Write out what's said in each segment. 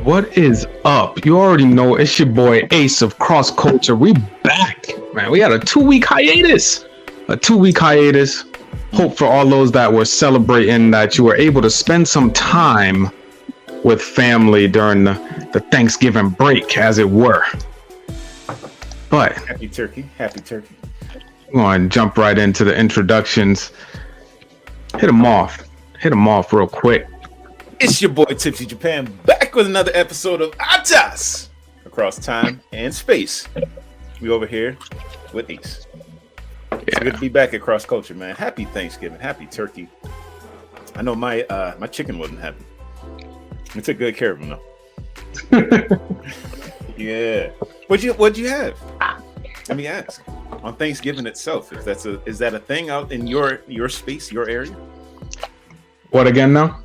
What is up? You already know it's your boy Ace of Cross Culture. We back, man. We had a 2-week hiatus. Hope for all those that were celebrating that you were able to spend some time with family during the Thanksgiving break, as it were. But happy turkey. We're going to jump right into the introductions. Hit them off real quick. It's your boy Tipsy Japan back with another episode of ATAS across time and space. We over here with Ace. It's good to be back at Cross Culture, man. Happy Thanksgiving, happy turkey. I know my chicken wasn't happy. I took good care of him though. Yeah. What'd you have? Let me ask. On Thanksgiving itself, is that a thing out in your space, your area? What again now?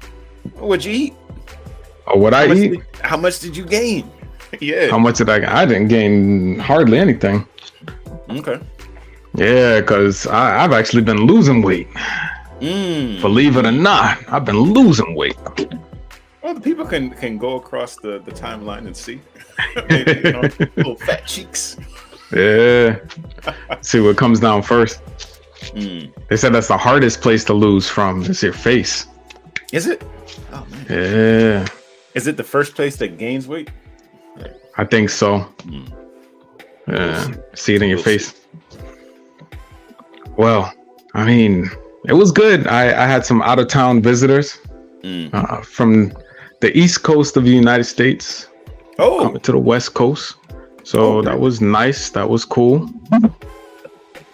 What'd you eat? Oh, what I eat? How much did you gain? Yeah. How much did I gain? I didn't gain hardly anything. Okay. Yeah, because I've actually been losing weight. Believe it or not, I've been losing weight. Well, the people can go across the timeline and see. Maybe, little fat cheeks. Yeah. See what comes down first. They said that's the hardest place to lose from. Is your face. Is it? Oh man. Yeah. Is it the first place that gains weight? I think so. Yeah. See it in your face. Well, I mean, it was good. I had some out of town visitors from the East Coast of the United States. Coming to the West Coast. So that was nice. That was cool.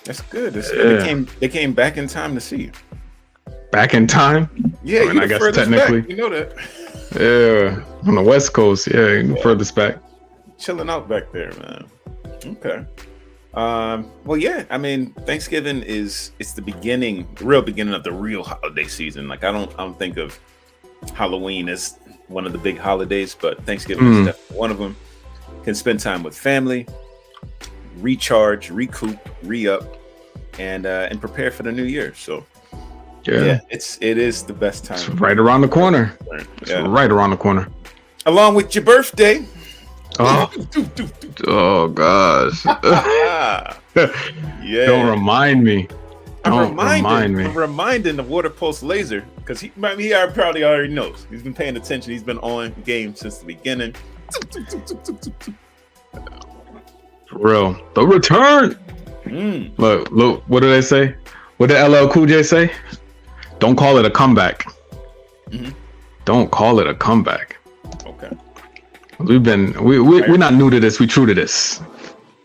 That's good. They came back in time to see you. Back in time? Yeah, I guess technically. Back. You know that. Yeah, on the West Coast. Yeah, furthest back. Chilling out back there, man. Okay. Well, yeah. I mean, Thanksgiving it's the real beginning of the real holiday season. Like I don't think of Halloween as one of the big holidays, but Thanksgiving is definitely one of them. Can spend time with family, recharge, recoup, re-up, and prepare for the new year. So yeah, it is the best time. It's right around the corner. Yeah. Right around the corner. Along with your birthday. Oh gosh. Yeah. Don't remind me. I'm reminding the Water Pulse Laser because he probably already knows. He's been paying attention. He's been on game since the beginning. For real. The return. Look, what did they say? What did LL Cool J say? Don't call it a comeback. Don't call it a comeback. Okay. We're not new to this. We true to this.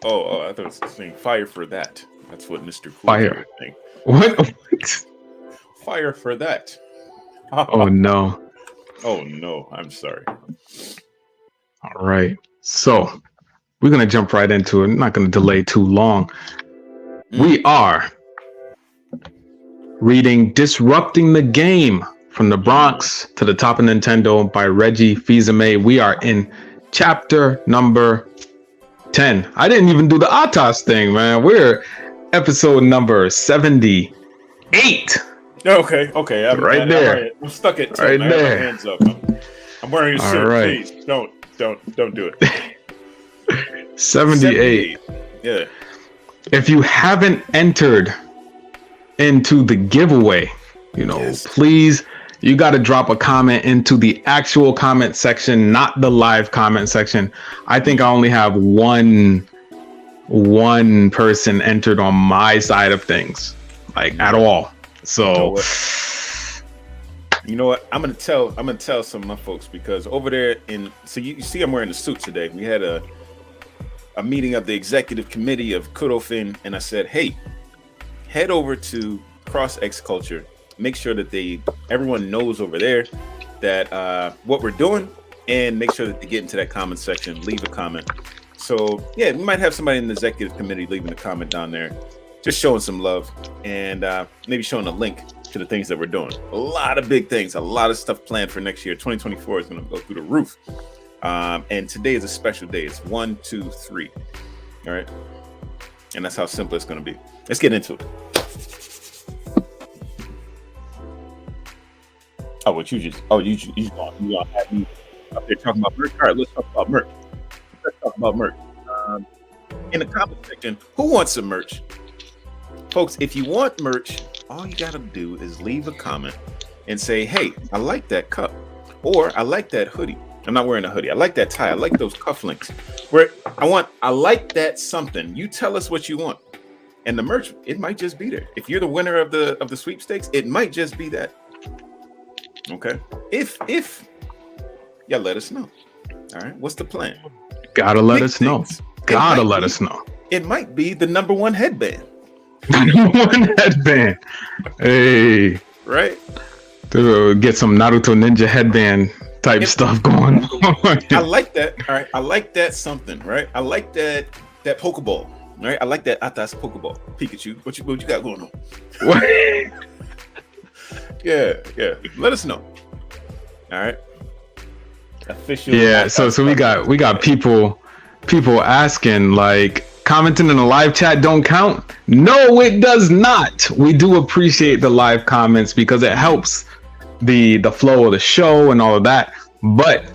Oh, I thought it was saying fire for that. That's what Mr. Cool Fire. J What? Fire for that. Oh no. Oh no, I'm sorry. All right. So we're going to jump right into it. I'm not going to delay too long. We are reading Disrupting the Game from the Bronx to the Top of Nintendo by Reggie Fils-Aimé. We are in chapter number 10. I didn't even do the ATAS thing, man. We're episode number 78. Okay. Right there. I'm stuck at 10. Right I there. have my hands up. I'm wearing a suit. Right. Please don't do it. 78. Yeah. If you haven't entered into the giveaway, please, you got to drop a comment into the actual comment section, not the live comment section. I think I only have one person entered on my side of things, like at all. So you know what? I'm gonna tell some of my folks because over there so you see I'm wearing a suit today. We had a meeting of the executive committee of Kudofin, and I said, hey, head over to Cross X Culture. Make sure that everyone knows over there that what we're doing, and make sure that they get into that comment section, leave a comment. So yeah, we might have somebody in the executive committee leaving a comment down there, just showing some love, and maybe showing a link to the things that we're doing. A lot of big things, a lot of stuff planned for next year. 2024 is going to go through the roof. And today is a special day. It's 1, 2, 3. All right. And that's how simple it's going to be. Let's get into it. Oh, what you just? Oh, you gonna have me out there talking about merch. All right, let's talk about merch. Let's talk about merch. In the comment section, who wants some merch? Folks, if you want merch, all you gotta do is leave a comment and say, hey, I like that cup, or I like that hoodie. I'm not wearing a hoodie. I like that tie. I like those cufflinks. I like that something. You tell us what you want. And the merch, it might just be there. If you're the winner of the sweepstakes, it might just be that. Okay. If y'all let us know. All right. What's the plan? Gotta let us know. Gotta let us know. It might be the #1 headband. #1 headband. Hey. Right. To get some Naruto Ninja headband type stuff going on. I like that. All right. I like that something. Right. I like that Pokeball. Right. I like that ATAS Pokeball. Pikachu. What you got going on? What? Yeah. Let us know. All right. Official. Yeah. So we got people asking, like, commenting in the live chat don't count. No, it does not. We do appreciate the live comments because it helps the flow of the show and all of that. But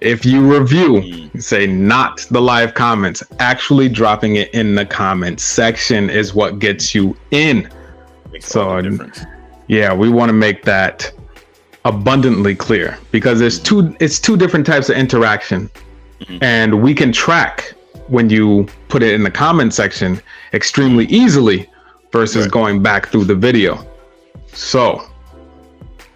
if you review, say not the live comments, actually dropping it in the comment section is what gets you in. Makes all the difference. Yeah, we want to make that abundantly clear because it's two different types of interaction, and we can track when you put it in the comment section extremely easily versus going back through the video. So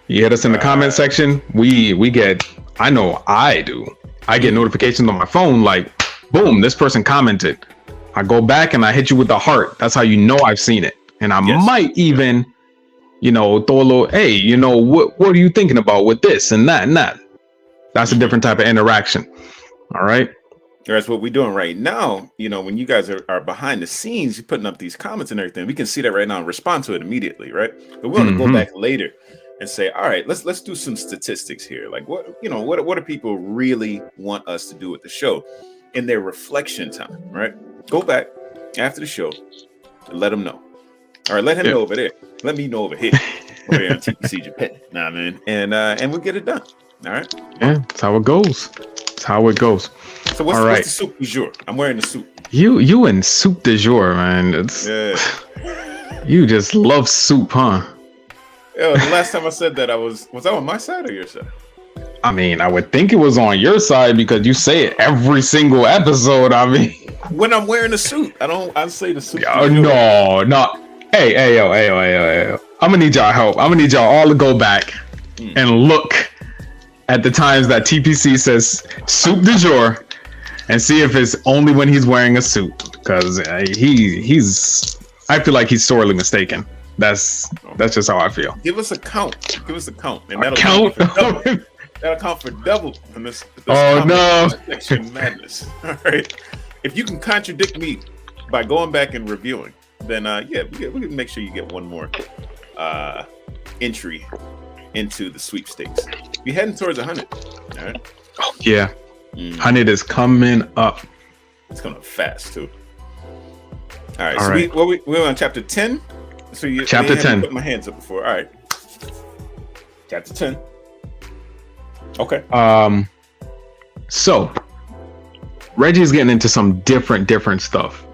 you hit us in the comment section, we get, I know I do, I get notifications on my phone like, boom, this person commented. I go back and I hit you with the heart. That's how you know I've seen it. And I might even, throw a little, hey, what are you thinking about with this and that and that? That's a different type of interaction. All right. That's what we're doing right now. When you guys are behind the scenes, you're putting up these comments and everything. We can see that right now and respond to it immediately, right? But we want to go back later and say, all right, let's do some statistics here. Like what do people really want us to do with the show in their reflection time, right? Go back after the show and let them know. All right, let him know over there. Let me know over here. Over here on TPC Japan. Nah, man. And we'll get it done. All right. Yeah, that's how it goes. That's how it goes. So what's the soup du jour? I'm wearing the suit. You in soup du jour, man. You just love soup, huh? Yo, the last time I said that, was that on my side or your side? I mean, I would think it was on your side because you say it every single episode. I mean, when I'm wearing a suit, I say the suit. No. Hey, yo. I'm gonna need y'all help. I'm gonna need y'all all to go back and look at the times that TPC says soup du jour and see if it's only when he's wearing a suit, because I feel like he's sorely mistaken. That's just how I feel. Give us a count. And that'll count for double in this section madness. All right. If you can contradict me by going back and reviewing, then we can make sure you get one more entry into the sweepstakes. You're heading towards 100. All right. Oh yeah. 100 is coming up. It's coming up fast too. All right. We're on chapter 10. So chapter 10. Put my hands up before. All right. Chapter 10. Okay. So Reggie's getting into some different stuff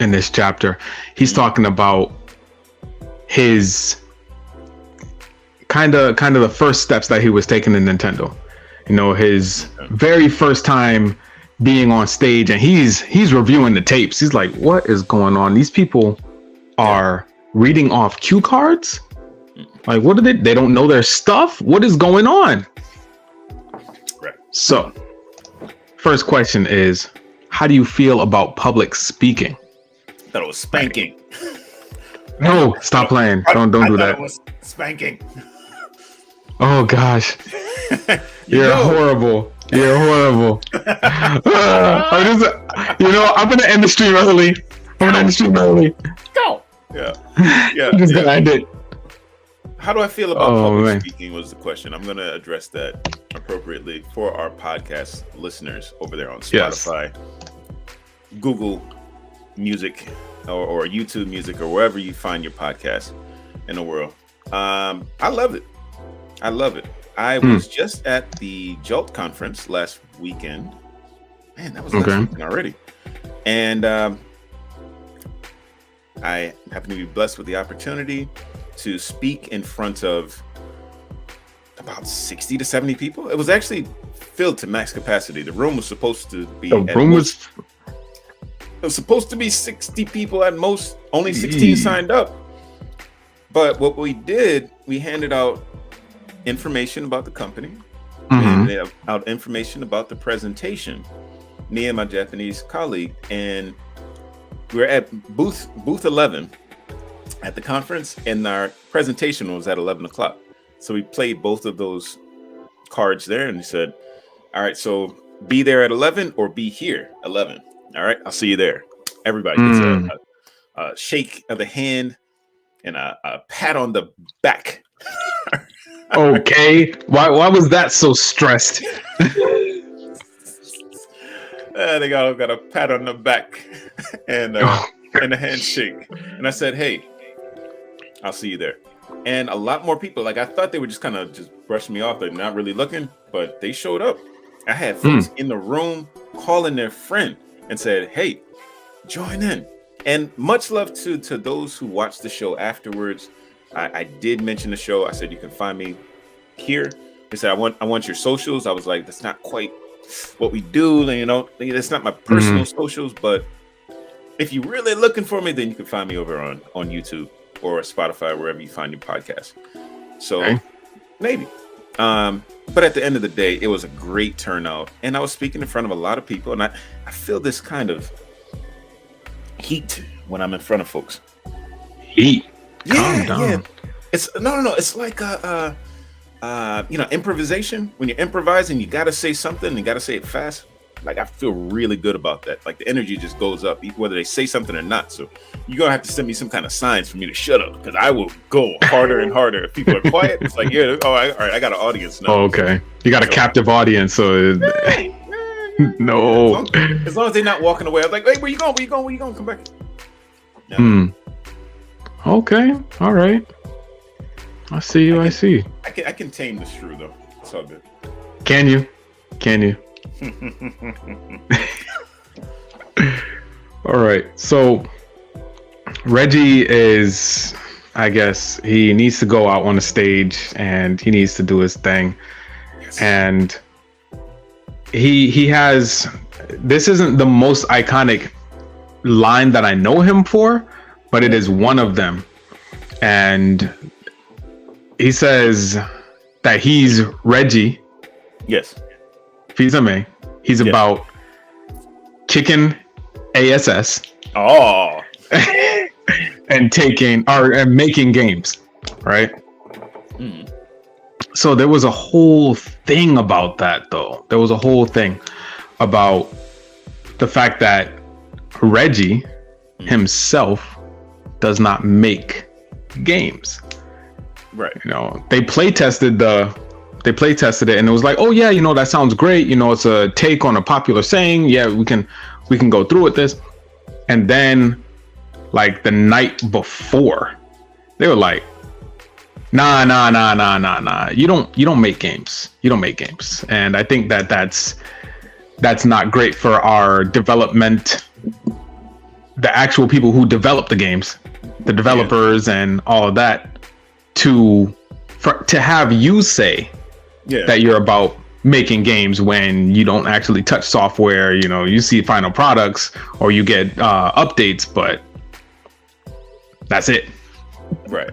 in this chapter. He's talking about his kind of the first steps that he was taking in Nintendo. His very first time being on stage, and he's reviewing the tapes. He's like, what is going on? These people are reading off cue cards? Like, what are they don't know their stuff? What is going on? Right. So, first question is, how do you feel about public speaking? I thought it was spanking. No, stop playing. Don't do that. It was spanking. Oh gosh. You're horrible. You're horrible. I'm gonna end the stream early. Go. Yeah. I'm just gonna end it. How do I feel about public speaking was the question. I'm gonna address that appropriately for our podcast listeners over there on Spotify, Google Music, or YouTube Music, or wherever you find your podcast in the world. I love it. I was just at the Jolt conference last weekend. Man, that was last weekend already. And I happened to be blessed with the opportunity to speak in front of about 60 to 70 people. It was actually filled to max capacity. The room was supposed to be it was supposed to be 60 people at most. Only 16 signed up. But what we did, we handed out information about the company, and out information about the presentation. Me and my Japanese colleague, and we're at booth 11 at the conference, and our presentation was at 11 o'clock. So we played both of those cards there, and we said, all right, so be there at 11 or be here 11. All right, I'll see you there. Everybody gets a shake of the hand and a pat on the back. Okay, why was that so stressed? They got a pat on the back and a handshake. And I said, hey, I'll see you there. And a lot more people, like I thought they would just kind of just brush me off, like not really looking, but they showed up. I had folks in the room calling their friend and said, hey, join in. And much love to those who watched the show afterwards. I did mention the show. I said, you can find me here. They said, I want your socials. I was like, that's not quite what we do. You know, that's not my personal socials, but if you're really looking for me, then you can find me over on YouTube or Spotify, wherever you find your podcast. So maybe. But at the end of the day, it was a great turnout, and I was speaking in front of a lot of people, and I feel this kind of heat when I'm in front of folks. Heat? Yeah, yeah. It's no. It's like improvisation. When you're improvising, you gotta say something and you gotta say it fast. Like I feel really good about that. Like the energy just goes up, whether they say something or not. So you're gonna have to send me some kind of signs for me to shut up, because I will go harder and harder. If people are quiet, it's like, yeah, all right, I got an audience now. Oh, okay, you got a captive audience, so no. As long as they're not walking away, I'm like, hey, where you going? Come back. Yeah. Okay, all right. I see you. I see. I can tame the shrew though. It's all good. Can you? All right. So Reggie is, I guess, he needs to go out on the stage and he needs to do his thing. Yes. And he has, this isn't the most iconic line that I know him for, but it is one of them. And he says that he's Reggie. Yes. Fils-Aimé. He's about kicking ASS. Oh. And making games, right? So there was a whole thing about that, though. There was a whole thing about the fact that Reggie himself does not make games. Right. You know, they play tested it, and it was like, oh yeah, you know, that sounds great. You know, it's a take on a popular saying. Yeah, we can go through with this. And then, like the night before, they were like, nah. You don't make games. You don't make games. And I think that's not great for our development. The actual people who develop the games, the developers and all of that, to have you say that you're about making games when you don't actually touch software. You know, you see final products or you get updates, but that's it. Right.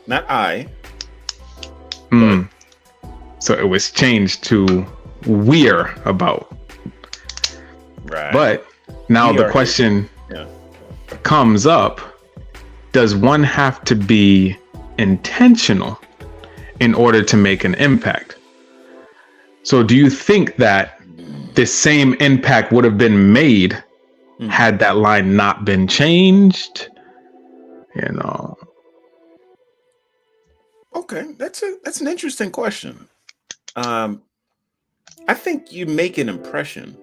Not I. So it was changed to we're about. Right. But now the question comes up, does one have to be intentional in order to make an impact? So do you think that the same impact would have been made had that line not been changed? You know. Okay, that's an interesting question. I think you make an impression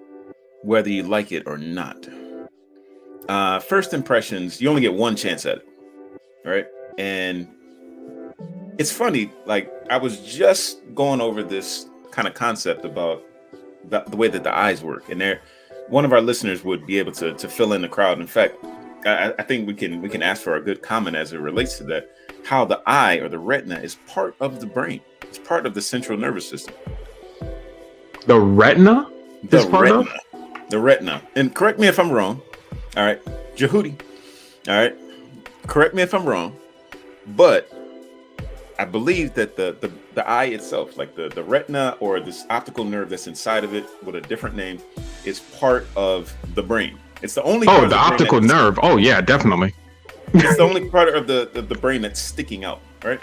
whether you like it or not. First impressions, you only get one chance at it, right? And it's funny. Like I was just going over this kind of concept about the way that the eyes work, and there, one of our listeners would be able to fill in the crowd. In fact, I think we can ask for a good comment as it relates to that. How the eye or the retina is part of the brain. It's part of the central nervous system. The retina is part of the retina. And correct me if I'm wrong. All right, Jehudi. All right, correct me if I'm wrong, but I believe that the eye itself, like the retina or this optical nerve that's inside of it with a different name, is part of the brain. It's the only part of the optical nerve. Oh yeah, definitely. It's the only part of the brain that's sticking out, right?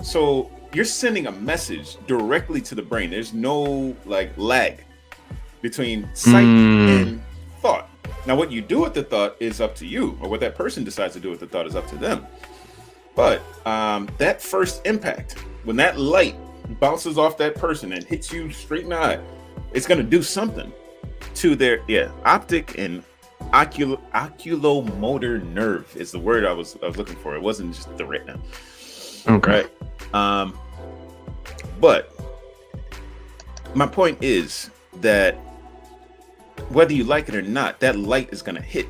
So you're sending a message directly to the brain. There's no like lag between sight and thought. Now, what you do with the thought is up to you, or what that person decides to do with the thought is up to them. But that first impact, when that light bounces off that person and hits you straight in the eye, it's going to do something to their optic and oculomotor nerve is the word I was looking for. It wasn't just the retina. Okay. Right? But my point is that whether you like it or not, that light is going to hit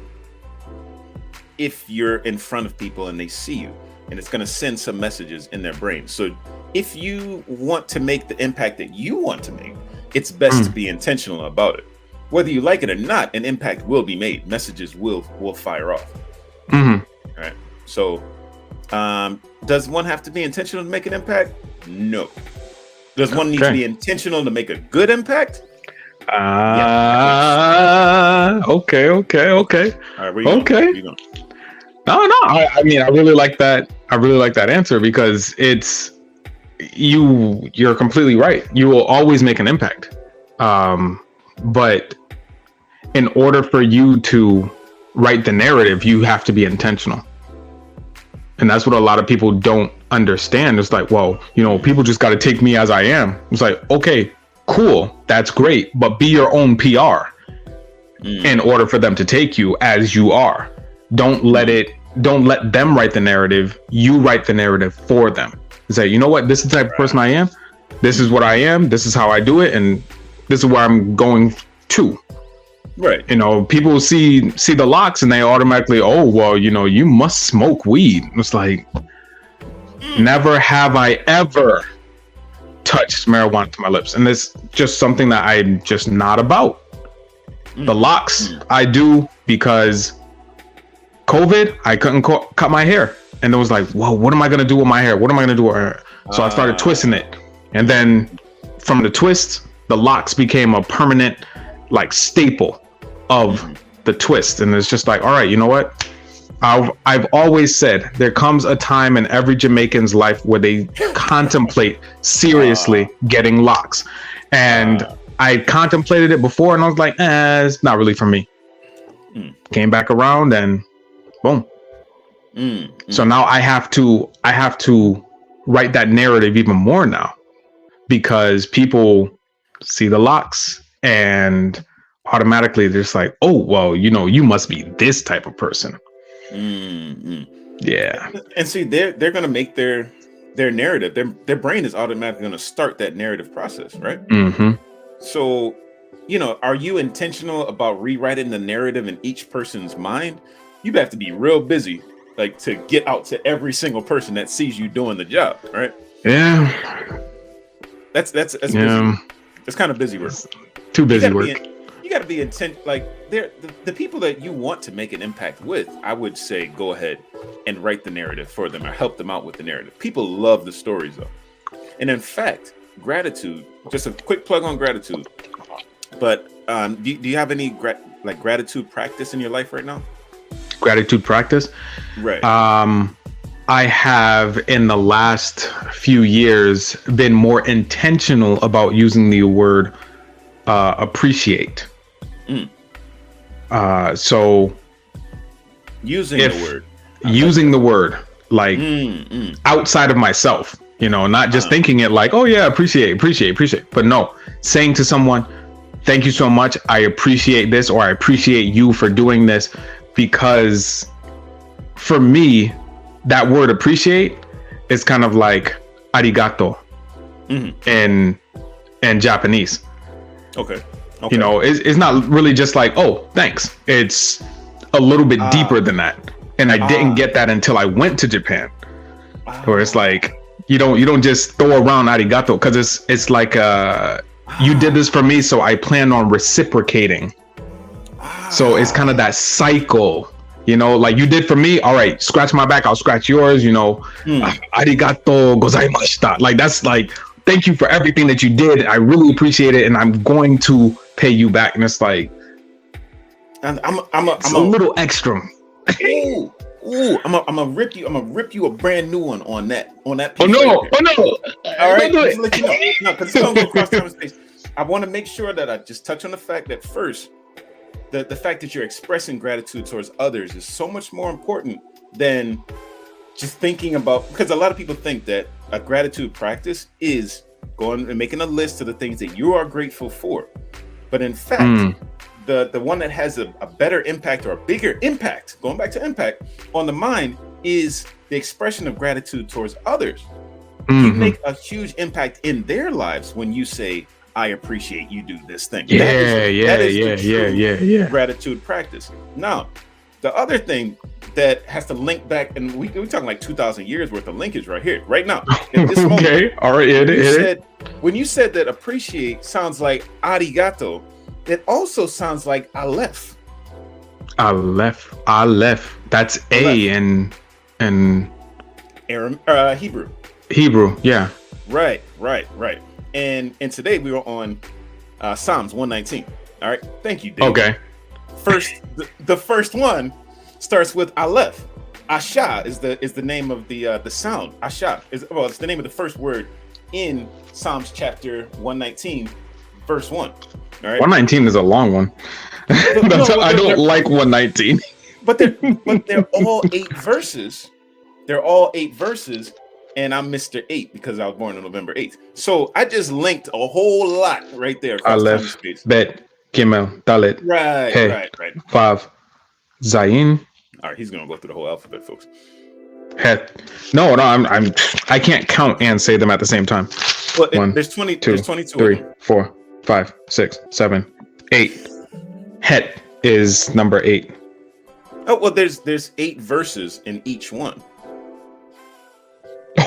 if you're in front of people and they see you, and it's going to send some messages in their brain. So if you want to make the impact that you want to make, it's best to be intentional about it. Whether you like it or not, an impact will be made. Messages will fire off. All right. So does one have to be intentional to make an impact? No. Does one need to be intentional to make a good impact? Okay. All right, where you going? No. I mean, I really like that. I really like that answer because it's you're completely right. You will always make an impact. But in order for you to write the narrative, you have to be intentional. And that's what a lot of people don't understand. It's like, well, people just got to take me as I am. It's like, okay, cool. That's great. But be your own PR in order for them to take you as you are. Don't let them write the narrative. You write the narrative for them. Say, you know what? This is the type of person I am. This is what I am. This is how I do it. And this is where I'm going to. Right. People see the locks and they automatically, oh, well, you must smoke weed. It's like, never have I ever touched marijuana to my lips. And it's just something that I'm just not about. The locks I do because COVID, I couldn't cut my hair. And it was like, whoa, what am I going to do with my hair? What am I going to do with my hair? So I started twisting it. And then from the twist, the locks became a permanent like staple of the twist. And it's just like, all right, you know what? I've always said there comes a time in every Jamaican's life where they contemplate seriously getting locks. And I contemplated it before and I was like, it's not really for me. Came back around and boom. So now I have to write that narrative even more now because people see the locks and automatically they're just like, oh, well, you must be this type of person. Yeah. And see, they're going to make their narrative, their brain is automatically going to start that narrative process, right? So, are you intentional about rewriting the narrative in each person's mind? You have to be real busy, like to get out to every single person that sees you doing the job, right? Yeah. That's busy. It's kind of busy work. Too busy work. You got to be intent. Like the people that you want to make an impact with, I would say go ahead and write the narrative for them or help them out with the narrative. People love the stories though. And in fact, gratitude, just a quick plug on gratitude. But do you have any gratitude practice in your life right now? Gratitude practice? Right. I have in the last few years been more intentional about using the word appreciate. So using the word like outside of myself, not just thinking it like, oh yeah, appreciate, but no, saying to someone, thank you so much. I appreciate this, or I appreciate you for doing this, because for me, that word appreciate is kind of like arigato in Japanese. Okay. You know, it's not really just like, oh, thanks. It's a little bit deeper than that. And I didn't get that until I went to Japan, where it's like, you don't just throw around arigato, because it's like you did this for me, so I plan on reciprocating. So it's kind of that cycle, you know, like you did for me. All right, scratch my back, I'll scratch yours, you know. Arigato gozaimashita. Like, that's like, thank you for everything that you did. I really appreciate it, and I'm going to pay you back. And it's like, I'm a little extra. I'm gonna rip you a brand new one on that. Piece Oh no! right Oh no! All right, just let you know. No, because it's gonna go across time and space. I want to make sure that I just touch on the fact that first, the fact that you're expressing gratitude towards others is so much more important than just thinking about, because a lot of people think that a gratitude practice is going and making a list of the things that you are grateful for. But in fact, the one that has a better impact or a bigger impact, going back to impact on the mind, is the expression of gratitude towards others. You make a huge impact in their lives when you say, I appreciate you do this thing. That is the true gratitude practice. Now, the other thing that has to link back, and we're talking like 2,000 years worth of linkage right here, right now. At this moment, Okay, all right. When you said that appreciate sounds like arigato, it also sounds like aleph. Aleph. That's A in Hebrew. Hebrew, yeah. Right. And today we were on Psalms 119. All right. Thank you, Dave. Okay. First, the first one starts with Aleph. Asha is the name of the sound. Asha it's the name of the first word in Psalms chapter 119, verse 1. All right. 119 is a long one. I don't like 119. But they're all 8 verses. They're all 8 verses. And I'm Mr. 8 because I was born on November 8th. So I just linked a whole lot right there. Aleph, Bet, Gimel, Dalet. Right. Vav, Zayin. All right, he's gonna go through the whole alphabet, folks. Het. No, I can't count and say them at the same time. Well, 1, there's 22. 3, 4, 5, 6, 7, 8. Het is number 8. Oh well, there's 8 verses in each one.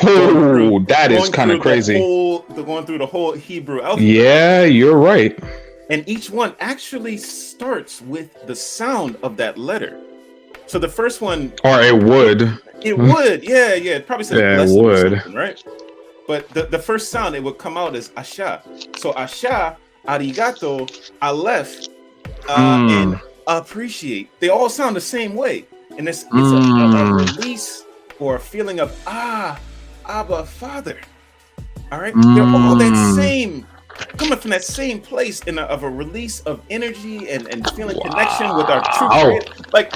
Oh, that is kind of crazy. Going through the whole Hebrew alphabet. Yeah, you're right. And each one actually starts with the sound of that letter. So the first one, or it would. It would, yeah. It probably says it would, right? But the first sound it would come out as Asha. So Asha, arigato, aleph, and appreciate. They all sound the same way, and it's a release or a feeling of Abba, Father. All right, they're all that same, coming from that same place of a release of energy and feeling connection with our true creator. Like,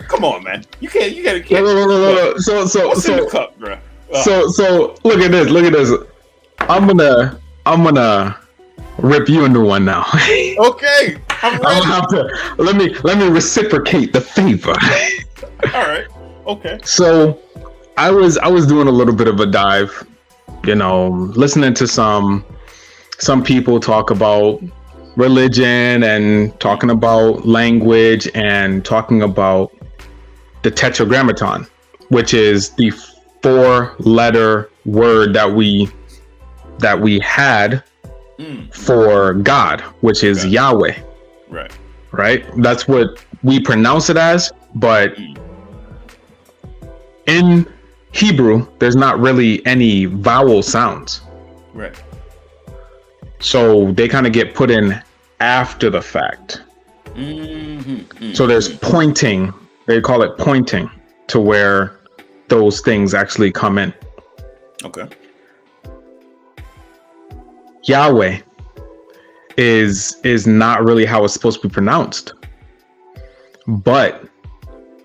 come on, man, you can't. No. So what's in the cup, bro? So look at this. I'm gonna rip you a new one now. Okay, I'm gonna have to let me reciprocate the favor. All right. Okay. So I was doing a little bit of a dive, you know, listening to some people talk about religion and talking about language and talking about the tetragrammaton, which is the 4-letter word that we had for God, which is Yahweh. Right. That's what we pronounce it as, but in Hebrew, there's not really any vowel sounds. Right. So they kind of get put in after the fact. So there's pointing. They call it pointing to where those things actually come in. Okay. Yahweh is not really how it's supposed to be pronounced. But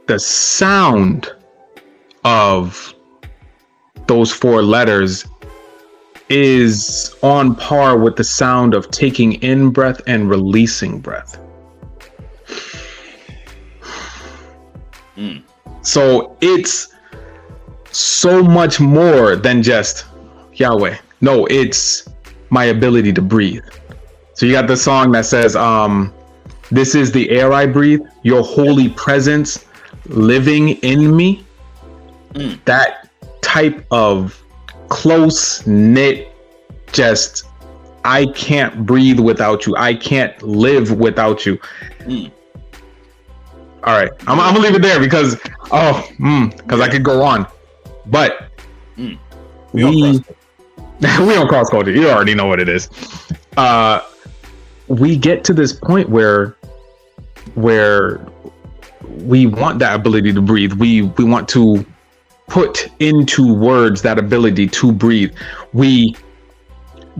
the sound of those 4 letters is on par with the sound of taking in breath and releasing breath. So it's so much more than just Yahweh. No, it's my ability to breathe. So you got the song that says, this is the air I breathe, your holy presence living in me. That type of close knit, just, I can't breathe without you. I can't live without you. All right, I'm gonna leave it there because I could go on, but we don't cross culture. You already know what it is. We get to this point where we want that ability to breathe. We want to put into words that ability to breathe. We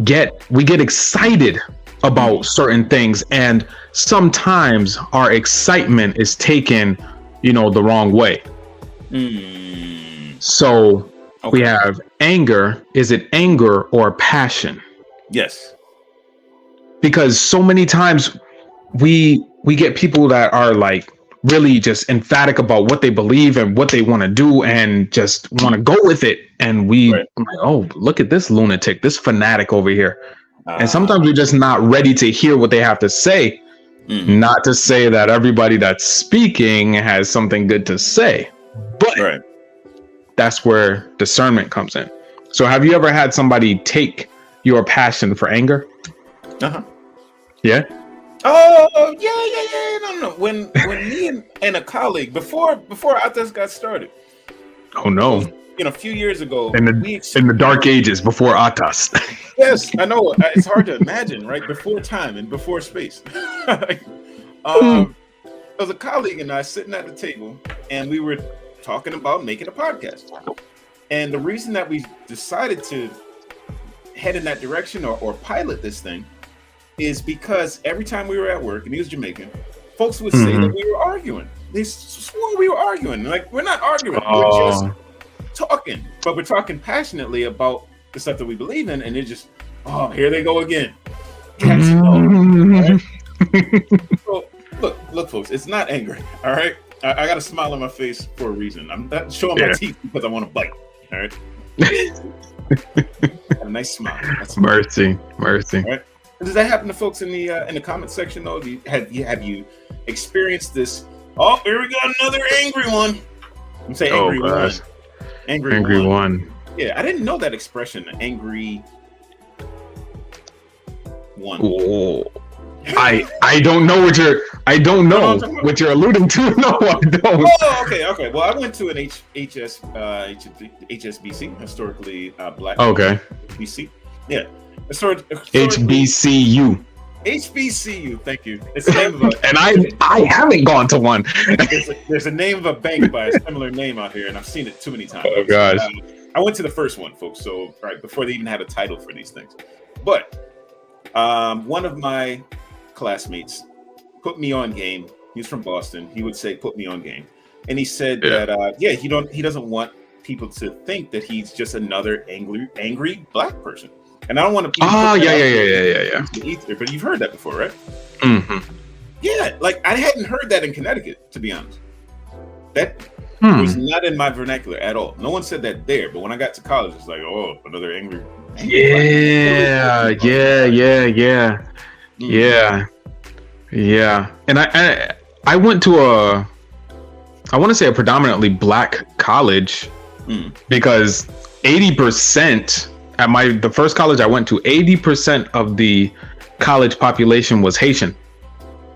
get excited about certain things, and sometimes our excitement is taken, the wrong way. So we have anger. Is it anger or passion? Yes. Because so many times we get people that are like really just emphatic about what they believe and what they want to do and just want to go with it. And I'm like, oh, look at this lunatic, this fanatic over here. And sometimes we're just not ready to hear what they have to say. Not to say that everybody that's speaking has something good to say, but that's where discernment comes in. So have you ever had somebody take your passion for anger? Yeah. Oh, yeah. No. When me and a colleague before ATAS got started. Oh no. A few years ago, in the dark ages before ATAS. Yes, I know. It's hard to imagine, right? Before time and before space. There was a colleague and I sitting at the table, and we were talking about making a podcast. And the reason that we decided to head in that direction or pilot this thing is because every time we were at work, and he was Jamaican, folks would say that we were arguing. They swore we were arguing. Like, we're not arguing. We're just talking. But we're talking passionately about the stuff that we believe in, and they're just, here they go again. Right? So, look, folks, it's not anger, all right? I got a smile on my face for a reason. I'm not showing my teeth because I want to bite, all right? A nice smile. Mercy. All right? Does that happen to folks in the comment section though? Have you experienced this? Oh, here we go, another angry one. I'm saying angry one. Angry one. Yeah, I didn't know that expression, angry one. Oh, I don't know what you're alluding to. No, I don't. Oh, okay. Well, I went to an HSBC, historically black. Okay. BC. Yeah. HBCU. HBCU, thank you. It's the name of a, and I haven't gone to one. there's a name of a bank by a similar name out here, and I've seen it too many times. Oh gosh. I went to the first one, folks. So before they even had a title for these things. But one of my classmates put me on game. He's from Boston. He would say, "Put me on game," and he said that he doesn't want people to think that he's just another angry black person. And I don't want to. Yeah. But you've heard that before, right? Mm-hmm. Yeah, like I hadn't heard that in Connecticut, to be honest. That was not in my vernacular at all. No one said that there, but when I got to college, it's like, oh, another angry. Yeah. And I went to I want to say a predominantly black college because 80%. At the first college I went to, 80% of the college population was Haitian.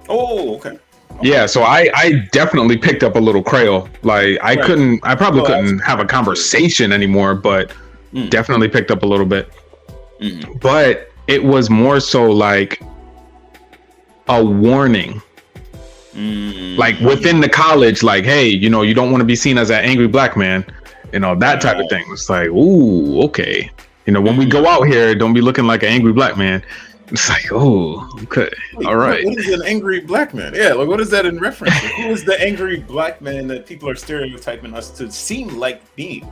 Oh, okay. Yeah, so I definitely picked up a little Creole. Like I probably couldn't have a conversation anymore, but definitely picked up a little bit. But it was more so like a warning. Like within the college, like, hey, you don't want to be seen as that angry black man, that type of thing. It's like, ooh, okay. When we go out here, don't be looking like an angry black man. It's like, oh, okay. All right. What is an angry black man? Yeah, like what is that in reference to? Who is the angry black man that people are stereotyping us to seem like being?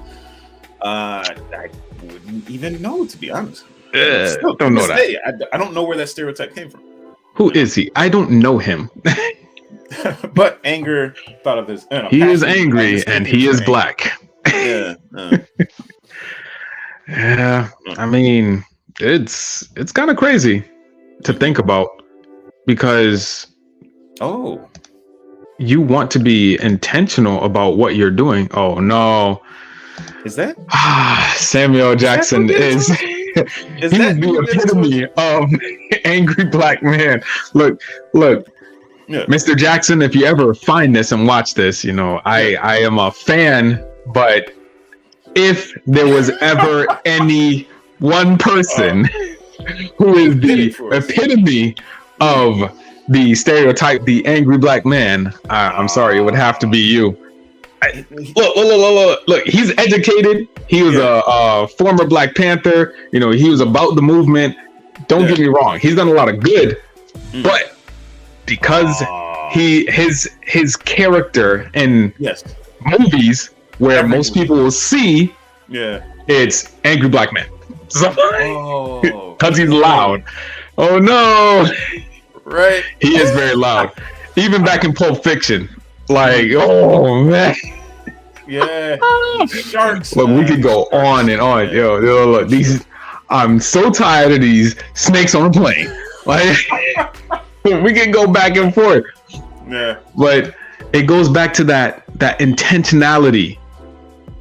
I wouldn't even know, to be honest. Don't know that. I don't know where that stereotype came from. Who is he? I don't know him. But anger, thought of this. He is angry and he is black. Yeah. Yeah. I mean, it's kind of crazy to think about because Oh, you want to be intentional about what you're doing. Oh no. is that Samuel Jackson who did it is to us? Is he's that the who did it to us? epitome of angry black man. Look, Yeah. Mr. Jackson, if you ever find this and watch this, you know, I am a fan, but if there was ever any one person who is the epitome of the stereotype, the angry black man, I'm sorry, it would have to be you. Look, he's educated. He was a former Black Panther. You know, he was about the movement. Don't get me wrong. He's done a lot of good, but because his character in movies where most people will see, it's angry black man. Because he's loud. Oh no! Right. He is very loud. Even back in Pulp Fiction, like, oh man. Yeah. Sharks. Look, we could go on and on. Yo, look, these. I'm so tired of these snakes on a plane. Like, we can go back and forth. Yeah. But it goes back to that intentionality.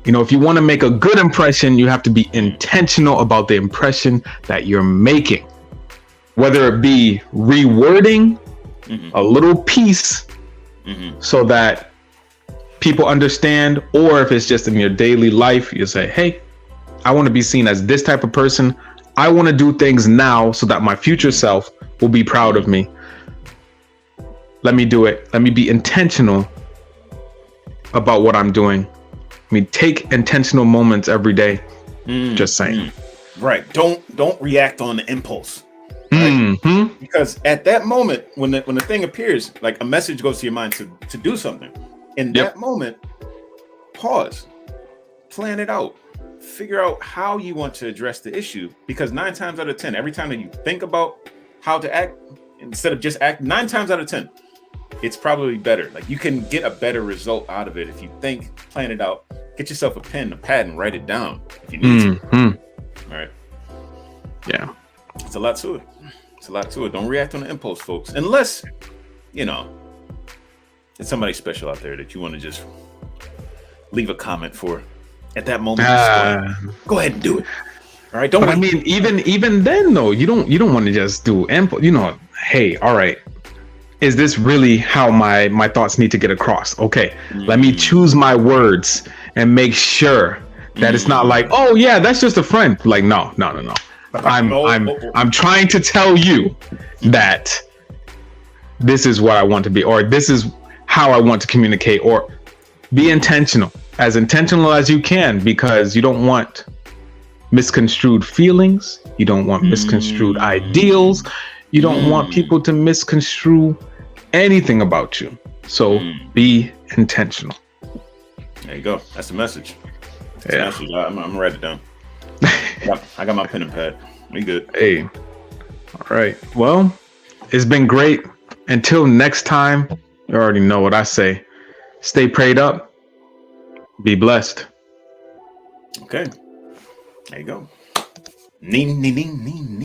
You know, if you want to make a good impression, you have to be intentional about the impression that you're making. Whether it be rewording a little piece so that people understand, or if it's just in your daily life, you say, hey, I want to be seen as this type of person. I want to do things now so that my future self will be proud of me. Let me do it. Let me be intentional about what I'm doing. I mean, take intentional moments every day. Just saying. Right. Don't react on the impulse. Right? Because at that moment, when the thing appears, like a message goes to your mind to do something. In that moment, pause, plan it out, figure out how you want to address the issue. Because 9 times out of 10, every time that you think about how to act, instead of just act, 9 times out of 10, it's probably better. Like, you can get a better result out of it if you think, plan it out, get yourself a pen, a pad, and write it down if you need to. All right. Yeah. It's a lot to it. It's a lot to it. Don't react on the impulse, folks. Unless, you know, it's somebody special out there that you want to just leave a comment for at that moment. Go ahead and do it. All right. Don't. But I mean, even then though, you don't want to just do impulse. You know, hey, all right. Is this really how my thoughts need to get across? Okay, let me choose my words and make sure that it's not like, oh yeah, that's just a friend. Like, no. I'm trying to tell you that this is what I want to be, or this is how I want to communicate, or be intentional as you can, because you don't want misconstrued feelings. You don't want misconstrued ideals. You don't want people to misconstrue anything about you. So be intentional. There you go. That's the message. I'm gonna write it down. I got my pen and pad. We good. Hey. All right. Well, it's been great. Until next time, you already know what I say. Stay prayed up. Be blessed. Okay. There you go. Ning, ning, ning, ning, ning.